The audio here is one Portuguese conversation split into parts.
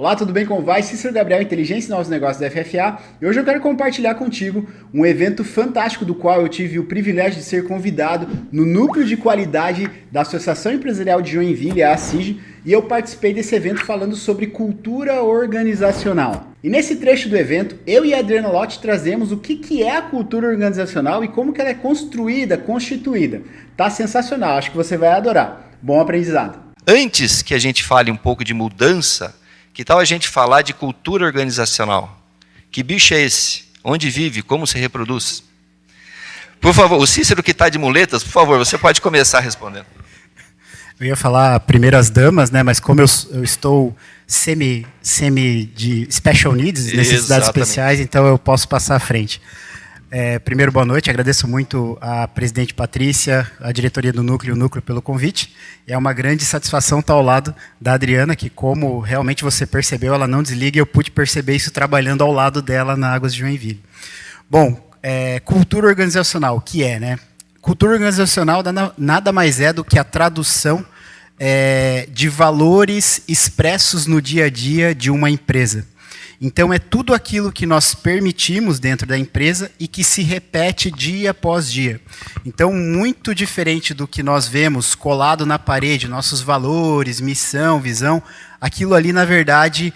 Olá, tudo bem? Como vai? Cícero Gabriel, Inteligência e Novos Negócios da FFA. E hoje eu quero compartilhar contigo um evento fantástico do qual eu tive o privilégio de ser convidado no Núcleo de Qualidade da Associação Empresarial de Joinville, a ACIG, e eu participei desse evento falando sobre cultura organizacional. E nesse trecho do evento, eu e a Adriana Lotti trazemos o que é a cultura organizacional e como que ela é construída, constituída. Tá sensacional, acho que você vai adorar. Bom aprendizado. Antes que a gente fale um pouco de mudança, que tal a gente falar de cultura organizacional? Que bicho é esse? Onde vive? Como se reproduz? Por favor, o Cícero que está de muletas, por favor, você pode começar respondendo. Eu ia falar primeiras damas, né? Mas como eu estou semi de special needs, necessidades especiais, então eu posso passar à frente. Primeiro, boa noite. Agradeço muito à presidente Patrícia, à diretoria do Núcleo e o Núcleo pelo convite. É uma grande satisfação estar ao lado da Adriana, que, como realmente você percebeu, ela não desliga e eu pude perceber isso trabalhando ao lado dela na Águas de Joinville. Bom, cultura organizacional, o que é, né? Cultura organizacional nada mais é do que a tradução de valores expressos no dia a dia de uma empresa. Então, é tudo aquilo que nós permitimos dentro da empresa e que se repete dia após dia. Então, muito diferente do que nós vemos colado na parede, nossos valores, missão, visão, aquilo ali, na verdade,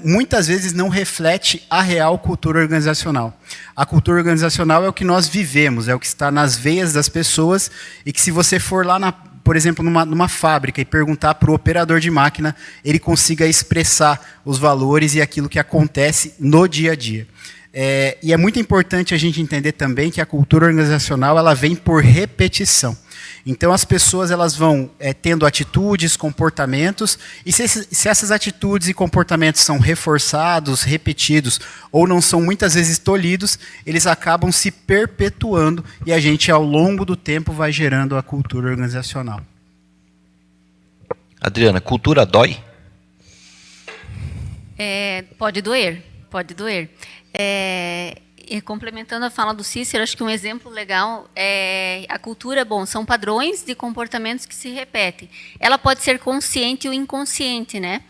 muitas vezes não reflete a real cultura organizacional. A cultura organizacional é o que nós vivemos, é o que está nas veias das pessoas e que, se você for lá por exemplo, numa fábrica e perguntar para o operador de máquina, ele consiga expressar os valores e aquilo que acontece no dia a dia. E é muito importante a gente entender também que a cultura organizacional ela vem por repetição. Então, as pessoas elas vão tendo atitudes, comportamentos, e se essas atitudes e comportamentos são reforçados, repetidos, ou não são muitas vezes tolhidos, eles acabam se perpetuando, e a gente, ao longo do tempo, vai gerando a cultura organizacional. Adriana, cultura dói? Pode doer, pode doer. E complementando a fala do Cícero, acho que um exemplo legal é a cultura, são padrões de comportamentos que se repetem. Ela pode ser consciente ou inconsciente, né?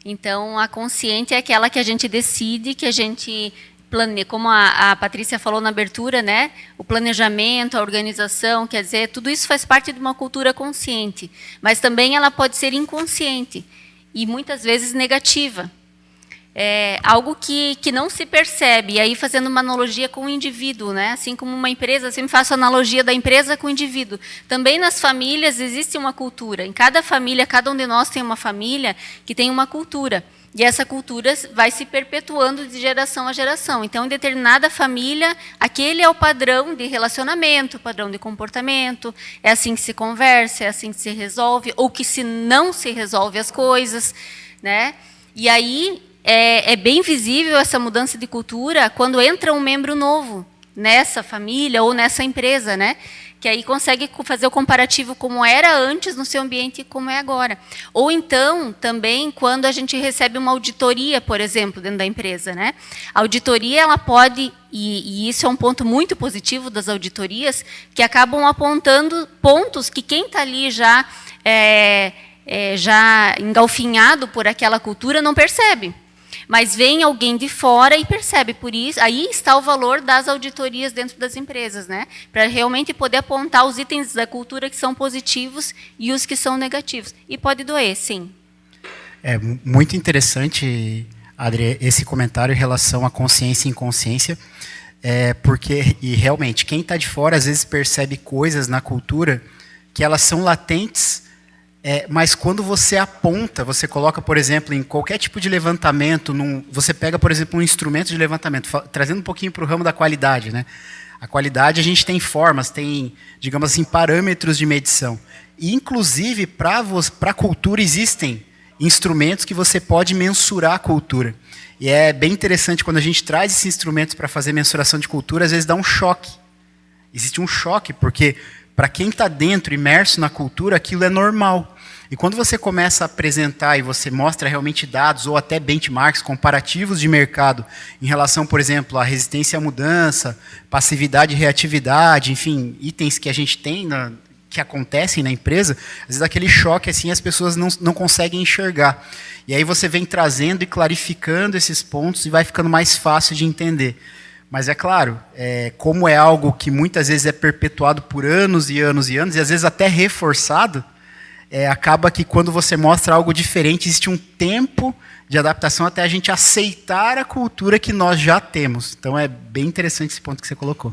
Então, a consciente é aquela que a gente decide, que a gente planeja, como a Patrícia falou na abertura, né? O planejamento, a organização, quer dizer, tudo isso faz parte de uma cultura consciente. Mas também ela pode ser inconsciente e muitas vezes negativa. Algo que não se percebe, e aí fazendo uma analogia com o indivíduo, né? Assim como uma empresa, eu sempre faço a analogia da empresa com o indivíduo. Também nas famílias existe uma cultura. Em cada família, cada um de nós tem uma família que tem uma cultura. E essa cultura vai se perpetuando de geração a geração. Então, em determinada família, aquele é o padrão de relacionamento, o padrão de comportamento, é assim que se conversa, é assim que se resolve, ou que se não se resolve as coisas, né? E aí é bem visível essa mudança de cultura quando entra um membro novo nessa família ou nessa empresa, né? Que aí consegue fazer o comparativo como era antes no seu ambiente e como é agora. Ou então, também, quando a gente recebe uma auditoria, por exemplo, dentro da empresa, né? A auditoria, ela pode, e isso é um ponto muito positivo das auditorias, que acabam apontando pontos que quem está ali já engalfinhado por aquela cultura não percebe. Mas vem alguém de fora e percebe. Por isso, aí está o valor das auditorias dentro das empresas, né? Para realmente poder apontar os itens da cultura que são positivos e os que são negativos. E pode doer, sim. É muito interessante, Adri, esse comentário em relação à consciência e inconsciência, porque, e realmente, quem está de fora às vezes percebe coisas na cultura que elas são latentes. Mas quando você aponta, você coloca, por exemplo, em qualquer tipo de levantamento, você pega, por exemplo, um instrumento de levantamento, trazendo um pouquinho para o ramo da qualidade, né? A qualidade, a gente tem formas, tem, digamos assim, parâmetros de medição. E, inclusive, para a cultura, existem instrumentos que você pode mensurar a cultura. E é bem interessante, quando a gente traz esses instrumentos para fazer mensuração de cultura, às vezes dá um choque. Existe um choque, porque para quem está dentro, imerso na cultura, aquilo é normal. E quando você começa a apresentar e você mostra realmente dados ou até benchmarks, comparativos de mercado em relação, por exemplo, à resistência à mudança, passividade e reatividade, enfim, itens que a gente tem que acontecem na empresa, às vezes aquele choque assim as pessoas não conseguem enxergar. E aí você vem trazendo e clarificando esses pontos e vai ficando mais fácil de entender. Mas é claro, como é algo que muitas vezes é perpetuado por anos e anos e anos, e às vezes até reforçado, acaba que quando você mostra algo diferente, existe um tempo de adaptação até a gente aceitar a cultura que nós já temos. Então é bem interessante esse ponto que você colocou.